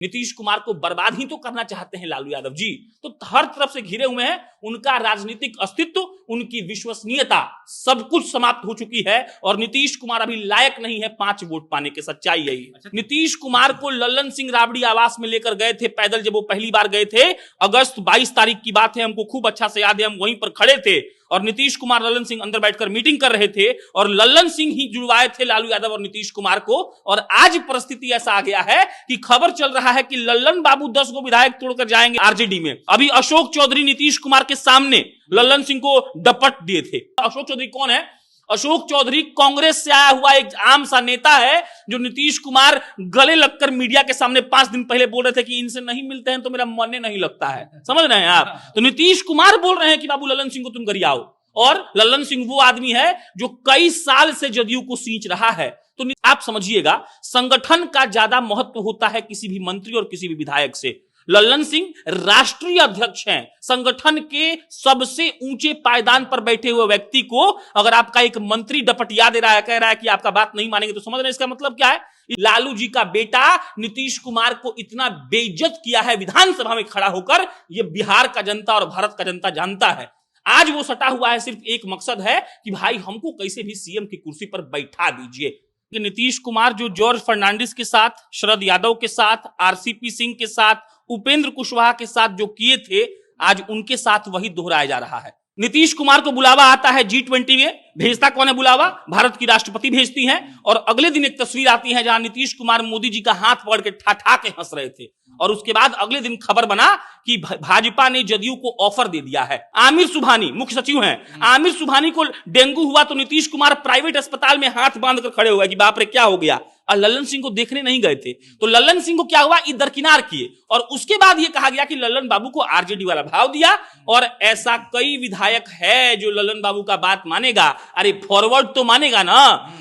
नीतीश कुमार को बर्बाद ही तो करना चाहते हैं लालू यादव जी, तो हर तरफ से घिरे हुए हैं। उनका राजनीतिक अस्तित्व, उनकी विश्वसनीयता सब कुछ समाप्त हो चुकी है और नीतीश कुमार अभी लायक नहीं है 5 वोट पाने के। सच्चाई यही है। नीतीश कुमार को लल्लन सिंह राबड़ी आवास में लेकर गए थे पैदल, जब वो पहली बार गए थे। अगस्त 22 तारीख की बात है, हमको खूब अच्छा से याद है, हम वहीं पर खड़े थे और नीतीश कुमार लल्लन सिंह अंदर बैठकर मीटिंग कर रहे थे और लल्लन सिंह ही जुड़वाए थे लालू यादव और नीतीश कुमार को। और आज परिस्थिति ऐसा आ गया है कि खबर चल रहा है कि लल्लन बाबू 10 को विधायक तोड़कर जाएंगे आरजेडी में। अभी अशोक चौधरी नीतीश कुमार के सामने लल्लन सिंह को डपट दिए थे। अशोक चौधरी कौन है? अशोक चौधरी कांग्रेस से आया हुआ एक आम सा नेता है जो नीतीश कुमार गले लगकर मीडिया के सामने 5 दिन पहले बोल रहे थे कि इनसे नहीं मिलते हैं तो मेरा मन नहीं लगता है। समझ रहे हैं आप? तो नीतीश कुमार बोल रहे हैं कि बाबू लल्लन सिंह को तुम गरियाओ, और लल्लन सिंह वो आदमी है जो कई साल से जदयू को सींच रहा है। तो आप समझिएगा, संगठन का ज्यादा महत्व होता है किसी भी मंत्री और किसी भी विधायक से। लल्लन सिंह राष्ट्रीय अध्यक्ष हैं, संगठन के सबसे ऊंचे पायदान पर बैठे हुए व्यक्ति को अगर आपका एक मंत्री डपटिया दे रहा है, कह रहा है कि आपका बात नहीं मानेंगे, तो समझ रहे हैं इसका मतलब क्या है? लालू जी का बेटा नीतीश कुमार को इतना बेइज्जत किया है विधानसभा में खड़ा होकर, यह बिहार का जनता और भारत का जनता जानता है। आज वो सटा हुआ है, सिर्फ एक मकसद है कि भाई हमको कैसे भी सीएम की कुर्सी पर बैठा दीजिए। नीतीश कुमार जो जॉर्ज फर्नांडिस के साथ, शरद यादव के साथ, आरसीपी सिंह के साथ, उपेंद्र कुशवाहा के साथ जो किए थे, आज उनके साथ वही दोहराया जा रहा है। नीतीश कुमार को बुलावा आता है G20 में, भेजता कौन है बुलावा? भारत की राष्ट्रपति भेजती हैं। और अगले दिन एक तस्वीर आती है जहां नीतीश कुमार मोदी जी का हाथ पकड़ के ठा के हंस रहे थे। और उसके बाद अगले दिन खबर बना कि भाजपा ने जदयू को ऑफर दे दिया है। आमिर सुबहानी मुख्य सचिव हैं, आमिर सुबहानी को डेंगू हुआ तो नीतीश कुमार प्राइवेट अस्पताल में हाथ बांध कर खड़े हुए कि बाप रे क्या हो गया, और लल्लन सिंह को देखने नहीं गए थे। तो लल्लन सिंह को क्या हुआ, इधर किनार किए। और उसके बाद यह कहा गया कि लल्लन बाबू को आरजेडी वाला भाव दिया। और ऐसा कई विधायक है जो लल्लन बाबू का बात मानेगा। अरे फॉरवर्ड तो मानेगा ना,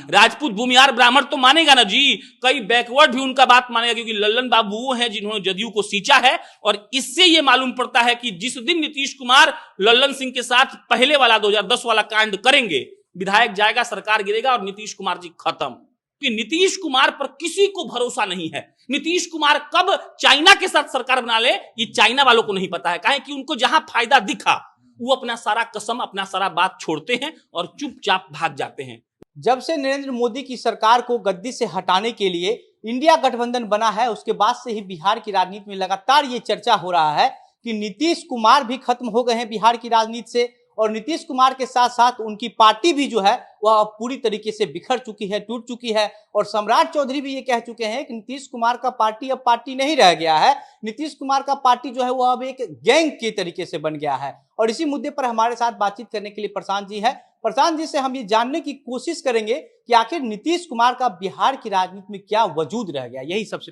राजपूत भूमिहार ब्राह्मण तो मानेगा ना जी, कई बैकवर्ड भी उनका बात मानेगा, क्योंकि लल्लन बाबू वो है जिन्होंने जदयू को सींचा है। और इससे यह मालूम पड़ता है कि जिस दिन नीतीश कुमार लल्लन सिंह के साथ पहले वाला 2010 वाला कांड करेंगे, विधायक जाएगा, सरकार गिरेगा और नीतीश कुमार जी खत्म। कि नीतीश कुमार पर किसी को भरोसा नहीं है। नीतीश कुमार कब चाइना के साथ सरकार बना ले, ये चाइना वालों को नहीं पता है। काहे कि उनको जहां फायदा दिखा वो अपना सारा कसम, अपना सारा बात छोड़ते हैं और चुपचाप भाग जाते हैं। जब से नरेंद्र मोदी की सरकार को गद्दी से हटाने के लिए इंडिया गठबंधन बना है, उसके बाद से ही बिहार की राजनीति में लगातार ये चर्चा हो रहा है कि नीतीश कुमार भी खत्म हो गए हैं बिहार की राजनीति से। और नीतीश कुमार के साथ साथ उनकी पार्टी भी जो है वह पूरी तरीके से बिखर चुकी है, टूट चुकी है। और सम्राट चौधरी भी ये कह चुके हैं कि नीतीश कुमार का पार्टी अब पार्टी नहीं रह गया है। नीतीश कुमार का पार्टी जो है वह अब एक गैंग के तरीके से बन गया है। और इसी मुद्दे पर हमारे साथ बातचीत करने के लिए प्रशांत जी है। प्रशांत जी से हम ये जानने की कोशिश करेंगे कि आखिर नीतीश कुमार का बिहार की राजनीति में क्या वजूद रह गया, यही सबसे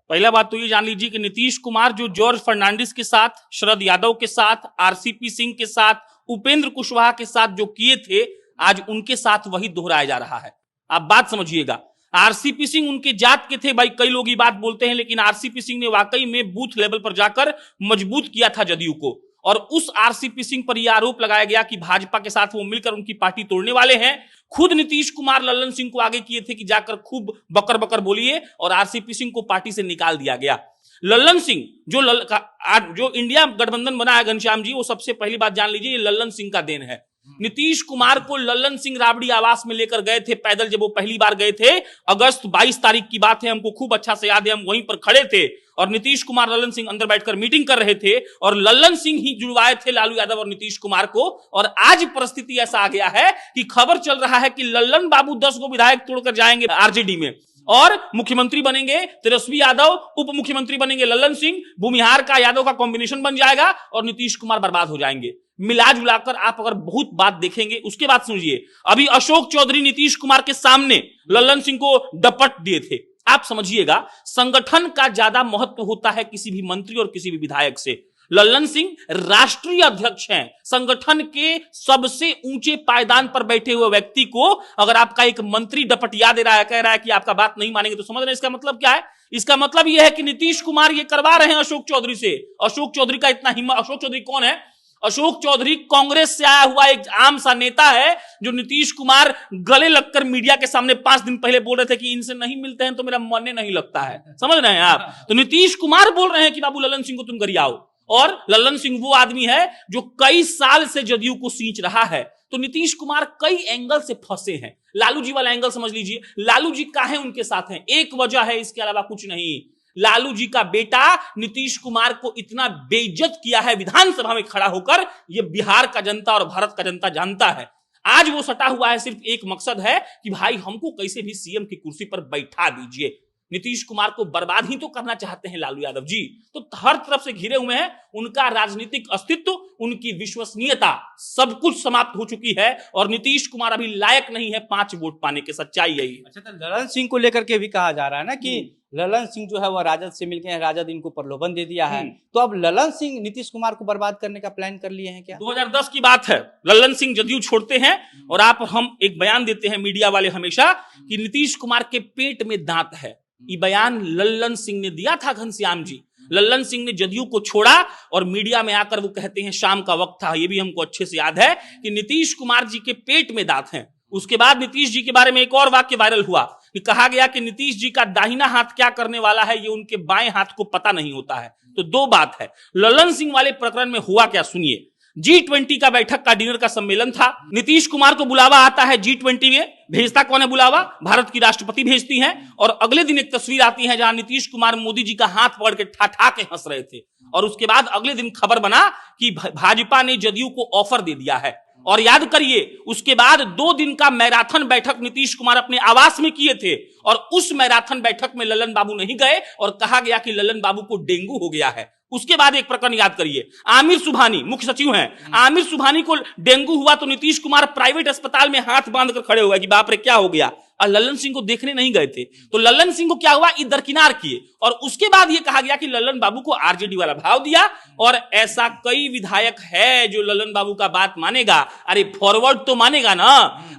पहला बात तो ये जान लीजिए कि नीतीश कुमार जो जॉर्ज फर्नांडिस के साथ, शरद यादव के साथ, आरसीपी सिंह के साथ, उपेंद्र कुशवाहा के साथ जो किए थे, आज उनके साथ वही दोहराया जा रहा है। आप बात समझिएगा, आरसीपी सिंह उनके जात के थे भाई, कई लोग ये बात बोलते हैं, लेकिन आरसीपी सिंह ने वाकई में बूथ लेवल पर जाकर मजबूत किया था जदयू को। और उस आरसीपी सिंह पर यह आरोप लगाया गया कि भाजपा के साथ वो मिलकर उनकी पार्टी तोड़ने वाले हैं। खुद नीतीश कुमार लल्लन सिंह को आगे किए थे कि जाकर खूब बकर बकर बोलिए, और आरसीपी सिंह को पार्टी से निकाल दिया गया। लल्लन सिंह जो इंडिया गठबंधन बना है घनश्याम जी, वो सबसे पहली बात जान लीजिए, ये लल्लन सिंह का देन है। नीतीश कुमार को लल्लन सिंह राबड़ी आवास में लेकर गए थे पैदल, जब वो पहली बार गए थे। अगस्त 22 तारीख की बात है, हमको खूब अच्छा से याद है, हम वहीं पर खड़े थे और नीतीश कुमार लल्लन सिंह अंदर बैठकर मीटिंग कर रहे थे और लल्लन सिंह ही जुड़वाए थे लालू यादव और नीतीश कुमार को। और आज परिस्थिति ऐसा आ गया है कि खबर चल रहा है कि लल्लन बाबू 10 को विधायक तोड़कर जाएंगे आरजेडी में और मुख्यमंत्री बनेंगे तेजस्वी यादव, उप मुख्यमंत्री बनेंगे लल्लन सिंह, भूमिहार का यादव का कॉम्बिनेशन बन जाएगा और नीतीश कुमार बर्बाद हो जाएंगे। मिला जुलाकर आप अगर बहुत बात देखेंगे, उसके बाद सुनिए, अभी अशोक चौधरी नीतीश कुमार के सामने लल्लन सिंह को डपट दिए थे। आप समझिएगा, संगठन का ज्यादा महत्व होता है किसी भी मंत्री और किसी भी विधायक से। लल्लन सिंह राष्ट्रीय अध्यक्ष हैं, संगठन के सबसे ऊंचे पायदान पर बैठे हुए व्यक्ति को अगर आपका एक मंत्री डपटिया दे रहा है, कह रहा है कि आपका बात नहीं मानेंगे, तो समझ रहे हैं इसका मतलब क्या है? इसका मतलब यह है कि नीतीश कुमार ये करवा रहे हैं अशोक चौधरी से। अशोक चौधरी का इतना हिम्मत, अशोक चौधरी कौन है? अशोक चौधरी कांग्रेस से आया हुआ एक आम सा नेता है जो नीतीश कुमार गले लगकर मीडिया के सामने 5 दिन पहले बोल रहे थे कि इनसे नहीं मिलते हैं तो मेरा मन नहीं लगता है। समझ रहे हैं आप? तो नीतीश कुमार बोल रहे हैं कि बाबू ललन सिंह को तुम गरियाओ, और ललन सिंह वो आदमी है जो कई साल से जदयू को सींच रहा है। तो नीतीश कुमार कई एंगल से फंसे हैं। लालू जी वाला एंगल समझ लीजिए, लालू जी काहे उनके साथ हैं, एक वजह है, इसके अलावा कुछ नहीं। लालू जी का बेटा नीतीश कुमार को इतना बेइज्जत किया है विधानसभा में खड़ा होकर, यह बिहार का जनता और भारत का जनता जानता है। आज वो सटा हुआ है, सिर्फ एक मकसद है कि भाई हमको कैसे भी सीएम की कुर्सी पर बैठा दीजिए। नीतीश कुमार को बर्बाद ही तो करना चाहते हैं लालू यादव जी, तो हर तरफ से घिरे हुए हैं। उनका राजनीतिक अस्तित्व, उनकी विश्वसनीयता सब कुछ समाप्त हो चुकी है और नीतीश कुमार अभी लायक नहीं है 5 वोट पाने के। सच्चाई यही। अच्छा, तो ललन सिंह को लेकर के भी कहा जा रहा है ना कि ललन सिंह जो है वह राजद से मिलके हैं, राजद इनको प्रलोभन दे दिया है, तो अब ललन सिंह नीतीश कुमार को बर्बाद करने का प्लान कर लिए हैं क्या? 2010 की बात है, ललन सिंह जदयू छोड़ते हैं और हम एक बयान देते हैं मीडिया वाले हमेशा कि नीतीश कुमार के पेट में दांत है। ये बयान ललन सिंह ने दिया था, घनश्याम जी। ललन सिंह ने जदयू को छोड़ा और मीडिया में आकर वो कहते हैं, शाम का वक्त था, ये भी हमको अच्छे से याद है, कि नीतीश कुमार जी के पेट में दांत हैं। उसके बाद नीतीश जी के बारे में एक और वाक्य वायरल हुआ कि कहा गया कि नीतीश जी का दाहिना हाथ क्या करने वाला है ये उनके बाएं हाथ को पता नहीं होता है। तो 2 बात है। ललन सिंह वाले प्रकरण में हुआ क्या, सुनिए। G20 का बैठक का डिनर का सम्मेलन था। नीतीश कुमार को बुलावा आता है G20 में। भेजता कौन है बुलावा? भारत की राष्ट्रपति भेजती हैं। और अगले दिन एक तस्वीर आती है जहां नीतीश कुमार मोदी जी का हाथ पकड़ के ठा के हंस रहे थे। और उसके बाद अगले दिन खबर बना कि भाजपा ने जदयू को ऑफर दे दिया है। और याद करिए, उसके बाद 2 दिन का मैराथन बैठक नीतीश कुमार अपने आवास में किए थे और उस मैराथन बैठक में ललन बाबू नहीं गए और कहा गया कि ललन बाबू को डेंगू हो गया है। उसके बाद एक प्रकरण याद करिए, आमिर सुबहानी मुख्य सचिव हैं, आमिर सुबहानी को डेंगू हुआ तो नीतीश कुमार प्राइवेट अस्पताल में हाथ बांधकर खड़े हो गए कि बाप रे क्या हो गया, और ललन सिंह को देखने नहीं गए थे। तो ललन सिंह को क्या हुआ, दरकिनार किए। और उसके बाद यह कहा गया कि ललन बाबू को आरजेडी वाला भाव दिया। और ऐसा कई विधायक है जो ललन बाबू का बात मानेगा। अरे फॉरवर्ड तो मानेगा ना,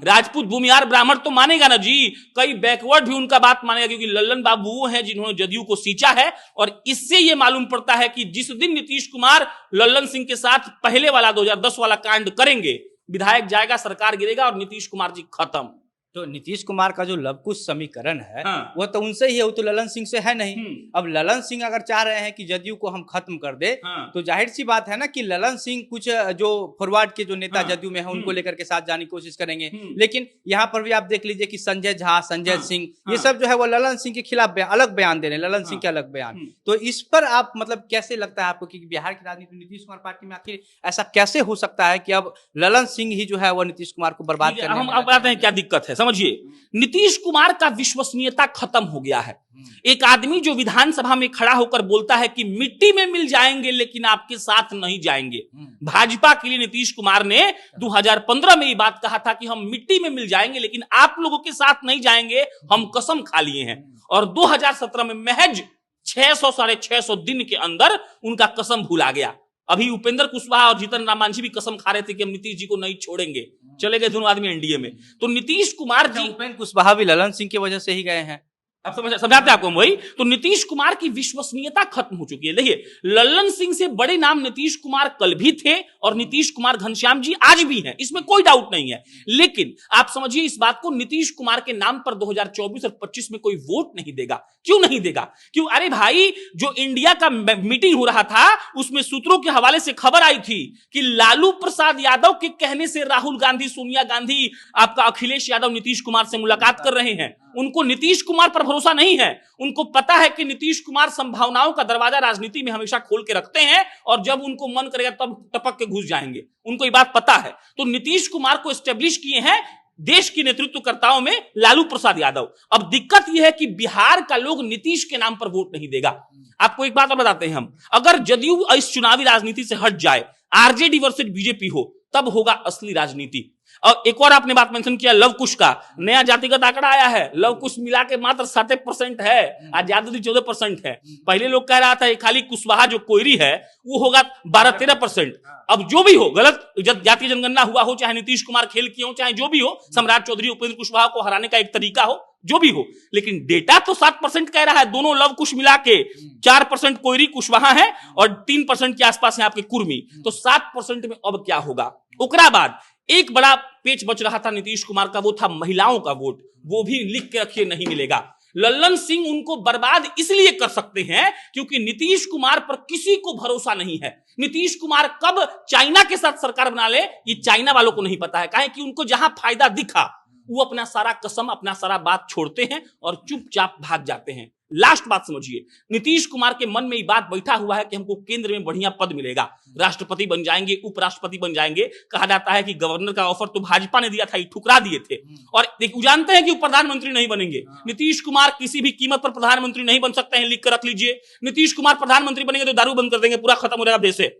राजपूत भूमिहार ब्राह्मण तो मानेगा ना जी, कई बैकवर्ड भी उनका बात मानेगा, क्योंकि ललन बाबू वो है जिन्होंने जदयू को सींचा है। और इससे यह मालूम पड़ता है कि जिस दिन नीतीश कुमार ललन सिंह के साथ पहले वाला 2010 वाला कांड करेंगे, विधायक जाएगा, सरकार गिरेगा और नीतीश कुमार जी खत्म। तो नीतीश कुमार का जो लवकुश समीकरण है वो तो उनसे ही है, वो तो ललन सिंह से है नहीं। अब ललन सिंह अगर चाह रहे हैं कि जदयू को हम खत्म कर दे, तो जाहिर सी बात है ना कि ललन सिंह कुछ जो फॉरवर्ड के जो नेता जदयू में है उनको लेकर के साथ जाने की कोशिश करेंगे। लेकिन यहाँ पर भी आप देख लीजिए कि संजय झा, संजय सिंह, ये सब जो है वो ललन सिंह के खिलाफ अलग बयान दे रहे हैं, ललन सिंह के अलग बयान। तो इस पर आप मतलब कैसे लगता है आपको कि बिहार की राजनीति नीतीश कुमार पार्टी में आखिर ऐसा कैसे हो सकता है कि अब ललन सिंह ही जो है वो नीतीश कुमार को बर्बाद करने? हम अब आते हैं क्या दिक्कत है, समझिए। नीतीश कुमार का विश्वसनीयता खत्म हो गया है। एक आदमी जो विधानसभा में खड़ा होकर बोलता है कि मिट्टी में मिल जाएंगे लेकिन आपके साथ नहीं जाएंगे। भाजपा के लिए नीतीश कुमार ने 2015 में ये बात कहा था कि हम मिट्टी में मिल जाएंगे लेकिन आप लोगों के साथ नहीं जाएंगे, हम कसम खा लिए हैं। और 2017 में महज 600 साढ़े 600 दिन के अंदर उनका कसम भूला गया। अभी उपेंद्र कुशवाहा और जीतन राम मांझी भी कसम खा रहे थे कि हम नीतीश जी को नहीं छोड़ेंगे, चले गए दोनों आदमी एनडीए में। तो नीतीश कुमार जी, उपेंद्र कुशवाहा भी ललन सिंह की वजह से ही गए हैं। अब समझाते आपको वही। तो नीतीश कुमार की विश्वसनीयता खत्म हो चुकी है। देखिए, ललन सिंह से बड़े नाम नीतीश कुमार कल भी थे और नीतीश कुमार घनश्याम जी आज भी हैं, इसमें कोई डाउट नहीं है। लेकिन आप समझिए इस बात को, नीतीश कुमार के नाम पर 2024 और 25 में कोई वोट नहीं देगा। क्यों नहीं देगा? क्यों? अरे भाई, जो इंडिया का मीटिंग हो रहा था उसमें सूत्रों के हवाले से खबर आई थी कि लालू प्रसाद यादव के कहने से राहुल गांधी, सोनिया गांधी, आपका अखिलेश यादव नीतीश कुमार से मुलाकात कर रहे हैं। उनको नीतीश कुमार पर भरोसा नहीं है। उनको पता है कि नीतीश कुमार संभावनाओं का दरवाजा राजनीति में हमेशा खोल के रखते हैं और जब उनको मन करेगा तब टपक के घुस जाएंगे। उनको ये बात पता है। तो नीतीश कुमार को एस्टेब्लिश किए हैं देश के नेतृत्वकर्ताओं में लालू प्रसाद यादव। अब दिक्कत यह है कि बिहार का लोग नीतीश के नाम पर वोट नहीं देगा। आपको एक बात और बताते हैं हम, अगर जदयू इस चुनावी राजनीति से हट जाए, आरजेडी वर्सेस बीजेपी हो, तब होगा असली राजनीति। और एक और आपने बात मेंशन किया लव कुश का, नया जातिगत आंकड़ा आया है। लव कुश मिला के मात्र 7% है, आजादी 14% है। पहले लोग कह रहा था खाली कुशवाहा जो कोयरी है वो होगा 12-13%। अब जो भी हो, गलत जातीय जनगणना हुआ हो, चाहे नीतीश कुमार खेल किए हो, चाहे जो भी हो, सम्राट चौधरी उपेंद्र कुशवाहा को हराने का एक तरीका हो, जो भी हो, लेकिन डेटा तो 7% कह रहा है। दोनों लव कुश मिला के 4% कोयरी कुशवाहा है और 3% के आसपास है आपके कुर्मी, तो 7% में अब क्या होगा। ओकरा बाद एक बड़ा पेच बच रहा था नीतीश कुमार का, वो था महिलाओं का वोट। वो भी लिख के रखिए नहीं मिलेगा। लल्लन सिंह उनको बर्बाद इसलिए कर सकते हैं क्योंकि नीतीश कुमार पर किसी को भरोसा नहीं है। नीतीश कुमार कब चाइना के साथ सरकार बना ले ये चाइना वालों को नहीं पता है। काहे कि उनको जहां फायदा दिखा वो अपना सारा कसम, अपना सारा बात छोड़ते हैं और चुपचाप भाग जाते हैं। लास्ट बात समझिए, नीतीश कुमार के मन में ये बात बैठा हुआ है कि हमको केंद्र में बढ़िया पद मिलेगा, राष्ट्रपति बन जाएंगे, उपराष्ट्रपति बन जाएंगे। कहा जाता है कि गवर्नर का ऑफर तो भाजपा ने दिया था, ये ठुकरा दिए थे। और वो जानते हैं कि वो प्रधानमंत्री नहीं बनेंगे। नीतीश कुमार किसी भी कीमत पर प्रधानमंत्री नहीं बन सकते हैं, लिख कर रख लीजिए। नीतीश कुमार प्रधानमंत्री बनेंगे तो दारू बंद कर देंगे, पूरा खत्म हो जाएगा देश से।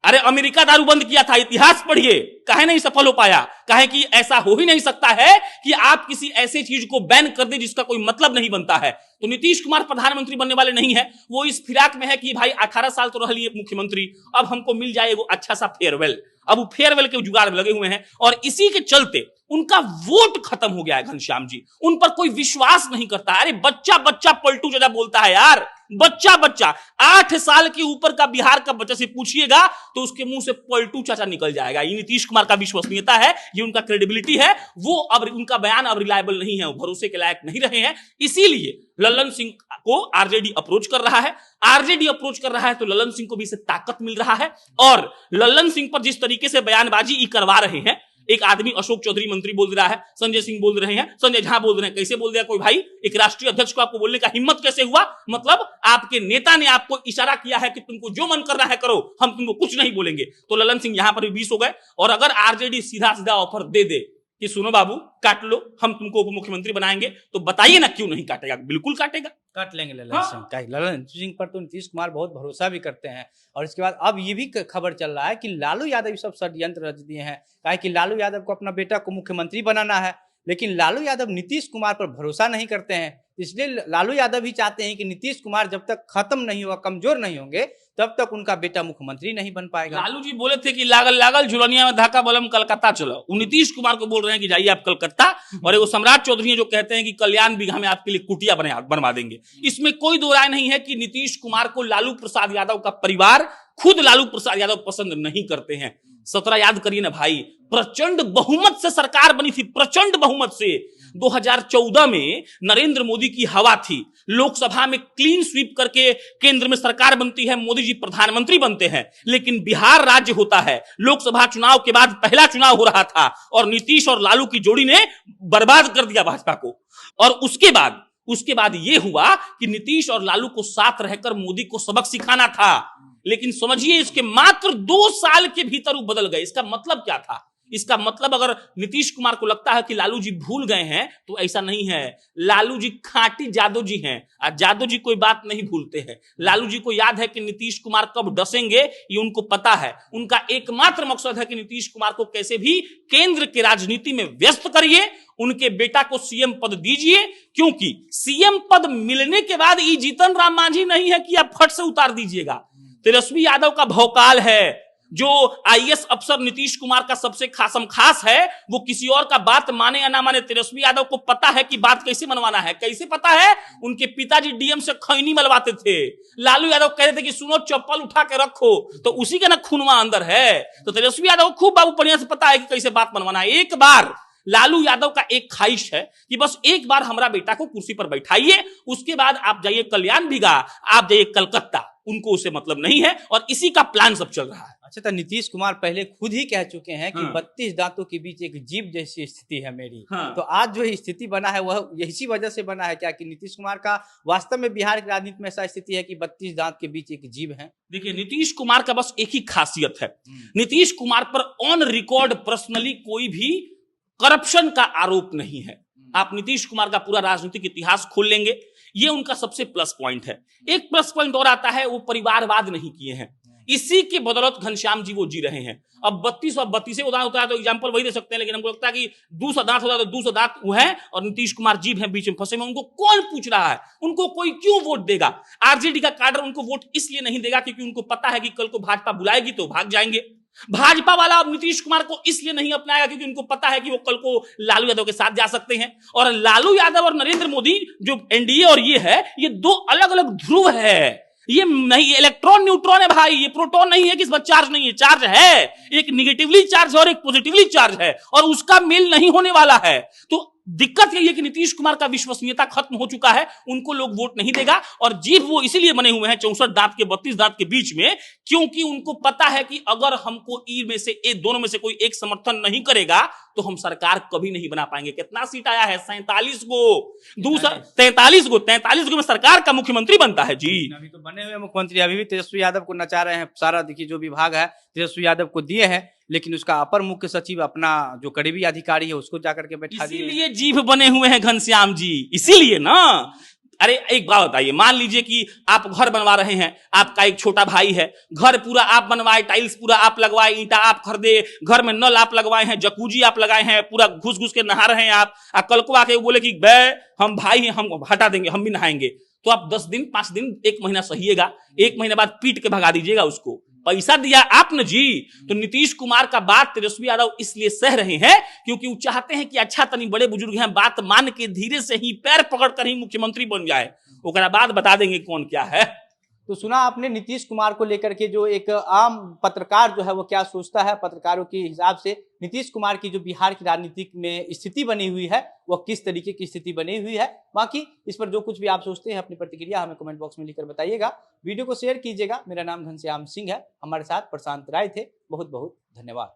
अरे अमेरिका दारू बंद किया था, इतिहास पढ़िए, काहे नहीं सफल हो पाया। काहे कि ऐसा हो ही नहीं सकता है कि आप किसी ऐसे चीज को बैन कर दे जिसका कोई मतलब नहीं बनता है। तो नीतीश कुमार प्रधानमंत्री बनने वाले नहीं है। वो इस फिराक में है कि भाई 18 साल तो रह लिए मुख्यमंत्री, अब हमको मिल जाए वो अच्छा सा फेयरवेल। अब वो फेयरवेल के जुगाड़ में लगे हुए हैं और इसी के चलते उनका वोट खत्म हो गया है। घनश्याम जी, उन पर कोई विश्वास नहीं करता। अरे बच्चा बच्चा पलटू ज्यादा बोलता है यार, बच्चा बच्चा 8 साल के ऊपर का बिहार का बच्चा से पूछिएगा तो उसके मुंह से पलटू चाचा निकल जाएगा। ये नीतीश कुमार का विश्वसनीयता है, ये उनका क्रेडिबिलिटी है। वो अब उनका बयान अब रिलायबल नहीं है, वो भरोसे के लायक नहीं रहे हैं। इसीलिए लल्लन सिंह को आरजेडी अप्रोच कर रहा है। आरजेडी अप्रोच कर रहा है तो लल्लन सिंह को भी इससे ताकत मिल रहा है। और लल्लन सिंह पर जिस तरीके से बयानबाजी करवा रहे हैं, एक आदमी अशोक चौधरी मंत्री बोल रहा है, संजय सिंह बोल रहे हैं, संजय झा बोल रहे हैं। कैसे बोल दिया कोई भाई? एक राष्ट्रीय अध्यक्ष को आपको बोलने का हिम्मत कैसे हुआ? मतलब आपके नेता ने आपको इशारा किया है कि तुमको जो मन करना है करो, हम तुमको कुछ नहीं बोलेंगे। तो लल्लन सिंह यहां पर भी 20 हो गए। और अगर आरजेडी सीधा सीधा ऑफर दे दे कि सुनो बाबू काट लो, हम तुमको उप मुख्यमंत्री बनाएंगे, तो बताइए ना क्यों नहीं काटेगा? बिल्कुल काटेगा, काट लेंगे लल्लन सिंह। लल्लन सिंह पर तो नीतीश कुमार बहुत भरोसा भी करते हैं। और इसके बाद अब ये भी खबर चल रहा है कि लालू यादव सब षड्यंत्र रच दिए हैं। कहा कि लालू यादव को अपना बेटा को मुख्यमंत्री बनाना है, लेकिन लालू यादव नीतीश कुमार पर भरोसा नहीं करते हैं। इसलिए लालू यादव भी चाहते हैं कि नीतीश कुमार जब तक खत्म नहीं होगा, कमजोर नहीं होंगे, तब तक उनका बेटा मुख्यमंत्री नहीं बन पाएगा। लालू जी बोले थे कि लागल लागल झुलनिया में धाका बलम कलकत्ता चलो। वो नीतीश कुमार को बोल रहे हैं कि जाइए आप कलकत्ता। और वो सम्राट चौधरी जो कहते हैं कि कल्याण बिघा में आपके लिए कुटिया बनवा देंगे। इसमें कोई दो राय नहीं है कि नीतीश कुमार को लालू प्रसाद यादव का परिवार, खुद लालू प्रसाद यादव पसंद नहीं करते हैं। 17 याद करिए ना भाई, प्रचंड बहुमत से सरकार बनी थी, प्रचंड बहुमत से। 2014 में नरेंद्र मोदी की हवा थी, लोकसभा में क्लीन स्वीप करके केंद्र में सरकार बनती है, मोदी जी प्रधानमंत्री बनते हैं। लेकिन बिहार राज्य होता है, लोकसभा चुनाव के बाद पहला चुनाव हो रहा था और नीतीश और लालू की जोड़ी ने बर्बाद कर दिया भाजपा को। और उसके बाद यह हुआ कि नीतीश और लालू को साथ रहकर मोदी को सबक सिखाना था। लेकिन समझिए इसके मात्र 2 साल के भीतर वो बदल गए। इसका मतलब क्या था? इसका मतलब अगर नीतीश कुमार को लगता है कि लालू जी भूल गए हैं तो ऐसा नहीं है। लालू जी खाटी जादव जी हैं और जादव जी कोई बात नहीं भूलते हैं। लालू जी को याद है कि नीतीश कुमार कब डसेंगे, ये उनको पता है। उनका एकमात्र मकसद है कि नीतीश कुमार को कैसे भी केंद्र की राजनीति में व्यस्त करिए, उनके बेटा को सीएम पद दीजिए। क्योंकि सीएम पद मिलने के बाद ये जीतन राम मांझी नहीं है कि आप फट से उतार दीजिएगा। तेजस्वी यादव का भौकाल है, जो आईएएस अफसर नीतीश कुमार का सबसे खास है, वो किसी और का बात माने या ना माने, तेजस्वी यादव को पता है कि बात कैसे मनवाना है। कैसे पता है? उनके पिताजी डीएम से खैनी मलवाते थे। लालू यादव कहते थे कि सुनो चप्पल उठा के रखो, तो उसी का ना खूनवा अंदर है। तो तेजस्वी यादव खूब बाबू बढ़िया से पता है कि कैसे बात मनवाना है। एक बार लालू यादव का एक ख्वाहिश है कि बस एक बार हमारा बेटा को कुर्सी पर बैठाइए, उसके बाद आप जाइए कल्याण बिघा, आप जाइए कलकत्ता। उनको उसे मतलब नहीं है और इसी का प्लान सब चल रहा है। अच्छा, तो नीतीश कुमार पहले खुद ही कह चुके हैं कि 32 दांतों के बीच एक जीभ जैसी स्थिति है मेरी। तो आज जो स्थिति बना है वह इसी वजह से बना है क्या कि नीतीश कुमार का वास्तव में बिहार की राजनीति में ऐसा स्थिति है कि 32 दांत के बीच एक जीभ है? देखिए, नीतीश कुमार का बस एक ही खासियत है, नीतीश कुमार पर ऑन रिकॉर्ड पर्सनली कोई भी करप्शन का आरोप नहीं है। आप नीतीश कुमार का पूरा राजनीतिक इतिहास खोल लेंगे, ये उनका सबसे प्लस पॉइंट है। एक प्लस पॉइंट और आता है, वो परिवारवाद नहीं किए हैं। इसी के बदौलत घनश्याम जी वो जी रहे हैं। अब 32 और 32 उदाहरण होता है तो एग्जांपल वही दे सकते हैं, लेकिन हमको लगता है कि 200 दांत होता है तो 200 दांत वो है और नीतीश कुमार जीभ है बीच में फंसे में। उनको कौन पूछ रहा है? उनको कोई क्यों वोट देगा? आरजेडी का काडर उनको वोट इसलिए नहीं देगा क्योंकि उनको पता है कि कल को भाजपा बुलाएगी तो भाग जाएंगे। भाजपा वाला अब नीतीश कुमार को इसलिए नहीं अपनाएगा क्योंकि उनको पता है कि वो कल को लालू यादव के साथ जा सकते हैं। और लालू यादव और नरेंद्र मोदी जो एनडीए और ये है, ये दो अलग अलग ध्रुव है। ये नहीं इलेक्ट्रॉन न्यूट्रॉन है भाई, ये प्रोटॉन नहीं है कि इस पर चार्ज नहीं है, चार्ज है, एक निगेटिवली चार्ज है और एक पॉजिटिवली चार्ज है, और उसका मेल नहीं होने वाला है। तो दिक्कत यही है कि नीतीश कुमार का विश्वसनीयता खत्म हो चुका है, उनको लोग वोट नहीं देगा। और जीव वो इसीलिए बने हुए हैं 64 दांत के 32 दांत के बीच में, क्योंकि उनको पता है कि अगर हमको ई में से दोनों में से कोई एक समर्थन नहीं करेगा तो हम सरकार कभी नहीं बना पाएंगे। कितना सीट आया है? 47 गो, दूसरा 43 गो में सरकार का मुख्यमंत्री बनता है जी। अभी तो बने हुए मुख्यमंत्री अभी भी तेजस्वी यादव को नचा रहे हैं। सारा देखिए जो विभाग है तेजस्वी यादव को दिए हैं, लेकिन उसका अपर मुख्य सचिव अपना जो करीबी अधिकारी है उसको जाकर के बैठा दिए। इसीलिए जीभ बने हुए हैं घनश्याम जी, इसीलिए ना। अरे एक बात बताइए, मान लीजिए कि आप घर बनवा रहे हैं, आपका एक छोटा भाई है, घर पूरा आप बनवाए, टाइल्स पूरा आप लगवाए, ईंटा आप खरीदे, घर में नल आप लगवाए हैं, जकूजी आप लगाए हैं, पूरा घुस घुस के नहा रहे हैं आप, कल को आके बोले कि बे हम भाई हैं, हम हटा देंगे, हम भी नहाएंगे, तो आप 10 दिन 5 दिन 1 महीना सहिएगा, 1 महीने बाद पीट के भगा दीजिएगा उसको। पैसा दिया आपने जी। तो नीतीश कुमार का बात तेजस्वी यादव इसलिए सह रहे हैं क्योंकि वो चाहते हैं कि अच्छा तनी बड़े बुजुर्ग हैं, बात मान के धीरे से ही पैर पकड़ कर ही मुख्यमंत्री बन जाए, ओकरा बाद बता देंगे कौन क्या है। तो सुना आपने नीतीश कुमार को लेकर के जो एक आम पत्रकार जो है वो क्या सोचता है। पत्रकारों के हिसाब से नीतीश कुमार की जो बिहार की राजनीति में स्थिति बनी हुई है वो किस तरीके की स्थिति बनी हुई है। बाकी इस पर जो कुछ भी आप सोचते हैं अपनी प्रतिक्रिया हमें कमेंट बॉक्स में लिखकर बताइएगा। वीडियो को शेयर कीजिएगा। मेरा नाम घनश्याम सिंह है, हमारे साथ प्रशांत राय थे। बहुत बहुत धन्यवाद।